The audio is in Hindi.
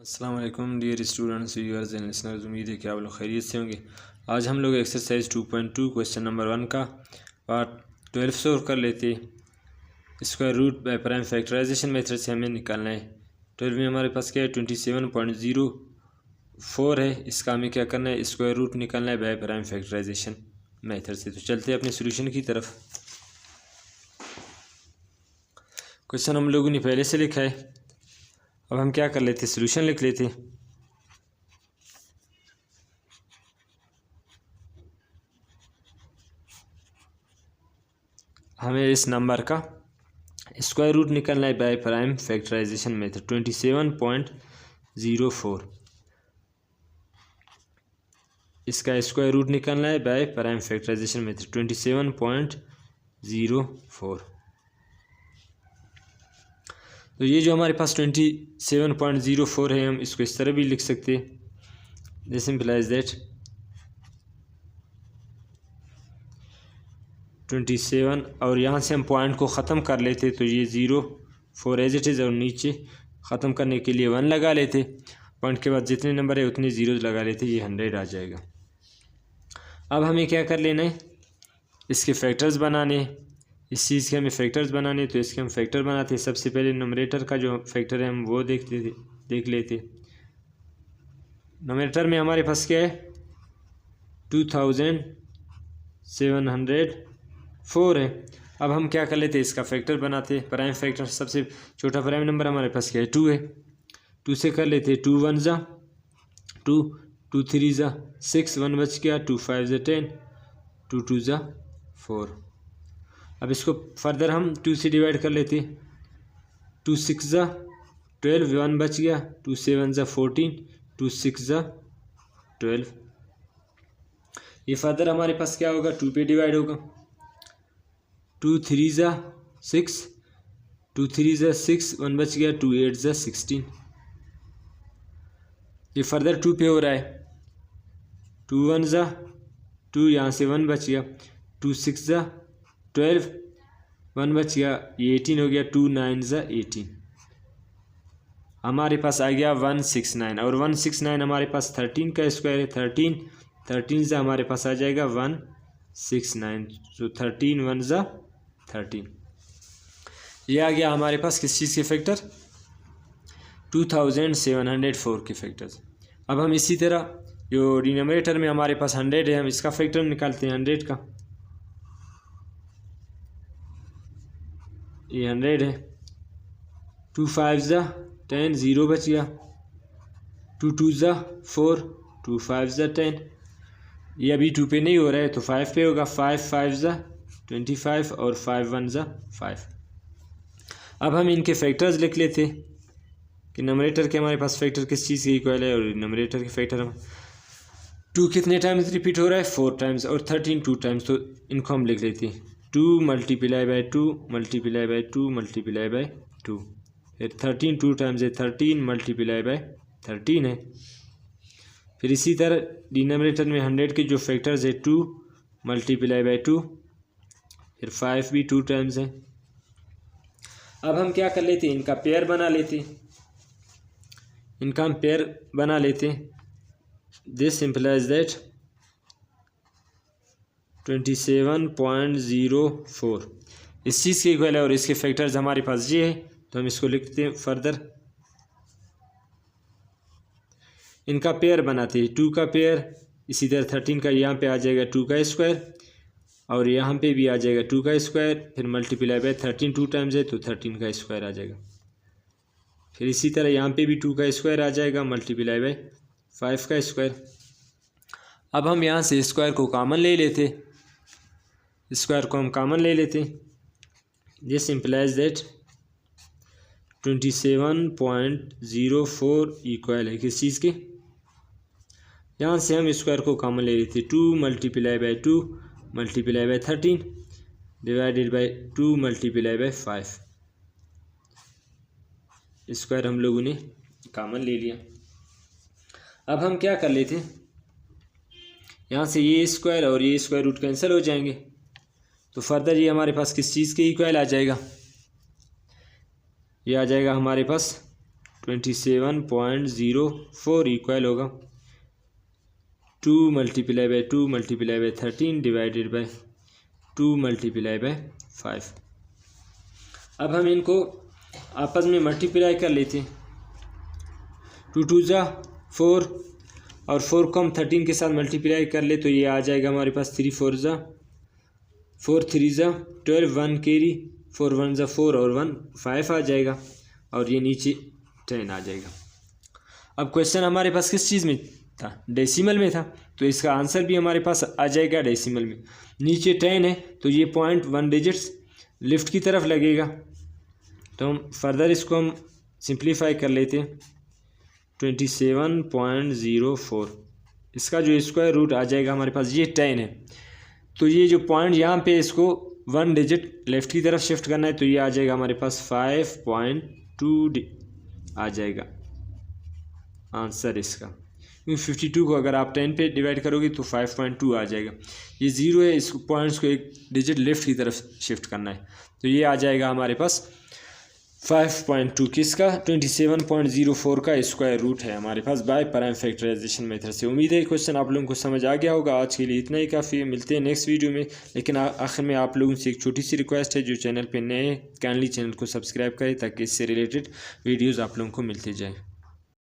अस्सलाम वालेकुम dear students viewers and listeners. उम्मीद है कि आप लोग खैरियत से होंगे। आज हम लोग एक्सरसाइज 2.2 क्वेश्चन नंबर 1 का पार्ट 12 सॉल्व कर लेते। Square root by prime factorization method से हमें निकालना है। 12 में हमारे पास क्या है 27.04 है। इसका हमें क्या करना है, स्क्वायर रूट निकालना है बाय प्राइम फैक्टराइजेशन मेथड से। तो चलते हैं अपने सोल्यूशन की तरफ। क्वेश्चन हम लोगों ने पहले से लिखा है, अब हम क्या कर लेते, सोल्यूशन लिख लेते। हमें इस नंबर का स्क्वायर रूट निकालना है बाय प्राइम फैक्टराइजेशन मेथड 27.04। इसका स्क्वायर रूट निकालना है बाय प्राइम फैक्टराइजेशन मेथड 27.04। तो ये जो हमारे पास 27.04 है, हम इसको इस तरह भी लिख सकते हैं। दिस इम्प्लाइज दैट 27 और यहाँ से हम पॉइंट को ख़त्म कर लेते, तो ये 04 एज इट इज़ और नीचे ख़त्म करने के लिए 1 लगा लेते। पॉइंट के बाद जितने नंबर है उतने ज़ीरोज़ लगा लेते, ये 100 आ जाएगा। अब हमें क्या कर लेना है, इसके फैक्टर्स बनाने। इस चीज़ के हमें फैक्टर्स बनाने, तो इसके हम फैक्टर बनाते हैं। सबसे पहले नंबरेटर का जो फैक्टर है हम वो देख लेते। नंबरेटर में हमारे पास क्या है 2704 है। अब हम क्या कर लेते हैं, इसका फैक्टर बनाते। प्राइम फैक्टर सबसे छोटा प्राइम नंबर हमारे पास क्या है 2 है। 2 से कर लेते 2 1 ज़ा 2, 2 3 ज़ा 6, 1 बच गया, 2 5 ज़ा 10, 2 2 ज़ा 4। अब इसको फर्दर हम 2 से डिवाइड कर लेते। 2 6 ज़ा 12, 1 बच गया, 2 7 ज़ा 14, 2 6 ज़ा 12। ये फर्दर हमारे पास क्या होगा 2 पे डिवाइड होगा। 2 3 ज़ा 6, 2 3 ज़ा 6, 1 बच गया, 2 8 ज़ा 16। ये फर्दर 2 पे हो रहा है। 2 1 ज़ा 2, यहाँ से 1 बच गया, 2 6 ज़ा 12, 1 बच गया, ये 18 हो गया, 2 9 ज़ा 18। हमारे पास आ गया 169 और 169 हमारे पास 13 का स्क्वायर है। 13 ज़ा हमारे पास आ जाएगा 169। तो 13 1 ज़ा 13। ये आ गया हमारे पास किस चीज़ के फैक्टर 2704 के फैक्टर्स। अब हम इसी तरह जो डिनोमिनेटर में हमारे पास 100 है, हम इसका फैक्टर निकालते हैं 100 का। ये 100 है। 2 5 ज़ा 10, 0 बच गया, 2 2 ज़ा 4, 2 5 ज़ा 10। ये अभी 2 पे नहीं हो रहा है तो 5 पे होगा। 5 5 ज़ा 25 और 5 1 ज़ा 5। अब हम इनके फैक्टर्स लिख लेते कि नंबरेटर के हमारे पास फैक्टर किस चीज़ के इक्वल है, और नंबरेटर के फैक्टर हम 2 कितने टाइम्स रिपीट हो रहा है 4 टाइम्स, और 13 2 टाइम्स। तो इनको हम लिख लेते हैं 2 multiply by 2 multiply by 2 multiply by 2। फिर 13 2 टाइम्स है 13 मल्टीप्लाई बाई 13 है। फिर इसी तरह डिनोमिनेटर में 100 के जो फैक्टर्स है 2 मल्टीप्लाई बाई 2, फिर 5 भी 2 टाइम्स है। अब हम क्या कर लेते हैं, इनका पेयर बना लेते। इनका हम पेयर बना लेते। दिस इम्प्लाइज दैट 27.04 इस चीज़ के इक्वल है, और इसके फैक्टर्स हमारे पास ये है, तो हम इसको लिखते हैं फर्दर। इनका पेयर बनाते हैं 2 का पेयर, इसी तरह 13 का यहाँ पे आ जाएगा 2 का स्क्वायर, और यहाँ पे भी आ जाएगा 2 का स्क्वायर, फिर मल्टीप्लाई बाय 13 2 टाइम्स है तो 13 का स्क्वायर आ जाएगा। फिर इसी तरह यहाँ पे भी 2 का स्क्वायर आ जाएगा मल्टीप्लाई बाय 5 का स्क्वायर। अब हम यहाँ से स्क्वायर को कॉमन ले लेते। स्क्वायर को हम कॉमन ले लेते। दिस इम्प्लाइज दैट 27.04 इक्वल है किस चीज़ के, यहाँ से हम स्क्वायर को कॉमन ले लेते। 2 multiply by 2 multiply by 13 divided by 2 multiply by 5। Square हम लोगों ने कॉमन ले लिया। अब हम क्या कर लेते, यहाँ से ये स्क्वायर और ये स्क्वायर रूट कैंसिल हो जाएंगे, तो फर्दर ये हमारे पास किस चीज़ के इक्वल आ जाएगा, ये आ जाएगा हमारे पास 27.04 इक्वल होगा 2 multiply by 2 multiply by 13 divided by 2 multiply by 5। अब हम इनको आपस में मल्टीप्लाई कर लेते हैं। 2 2 ज़ा 4 और 4 को हम 13 के साथ मल्टीप्लाई कर ले तो ये आ जाएगा हमारे पास 3 4 ज़ा 4 3 ज़ा 12 1 कैरी 4 1 ज़ा 4 और 1 5 आ जाएगा और ये नीचे 10 आ जाएगा। अब क्वेश्चन हमारे पास किस चीज़ में था? डेसिमल में था, तो इसका आंसर भी हमारे पास आ जाएगा डेसिमल में। नीचे 10 है तो ये 0.1 डिजिट्स लिफ्ट की तरफ लगेगा, तो हम फर्दर इसको हम सिंप्लीफाई कर लेते हैं। 27.04 इसका जो स्क्वायर रूट आ जाएगा हमारे पास, ये 10 है तो ये जो पॉइंट यहाँ पे इसको 1 डिजिट लेफ़्ट की तरफ शिफ्ट करना है, तो ये आ जाएगा हमारे पास 5.2 आ जाएगा आंसर इसका। क्योंकि 52 को अगर आप 10 पे डिवाइड करोगे तो 5.2 आ जाएगा। ये 0 है, इस पॉइंट्स को एक डिजिट लेफ़्ट की तरफ शिफ्ट करना है, तो ये आ जाएगा हमारे पास 5.2 किसका 27.04 का स्क्वायर रूट है हमारे पास बाय प्राइम फैक्टराइजेशन मेथड से। उम्मीद है क्वेश्चन आप लोगों को समझ आ गया होगा। आज के लिए इतना ही काफ़ी है, मिलते हैं नेक्स्ट वीडियो में। लेकिन आखिर में आप लोगों से एक छोटी सी रिक्वेस्ट है, जो चैनल पे नए काइंडली चैनल को सब्सक्राइब करें ताकि इससे रिलेटेड वीडियोज़ आप लोगों को मिलते जाएँ।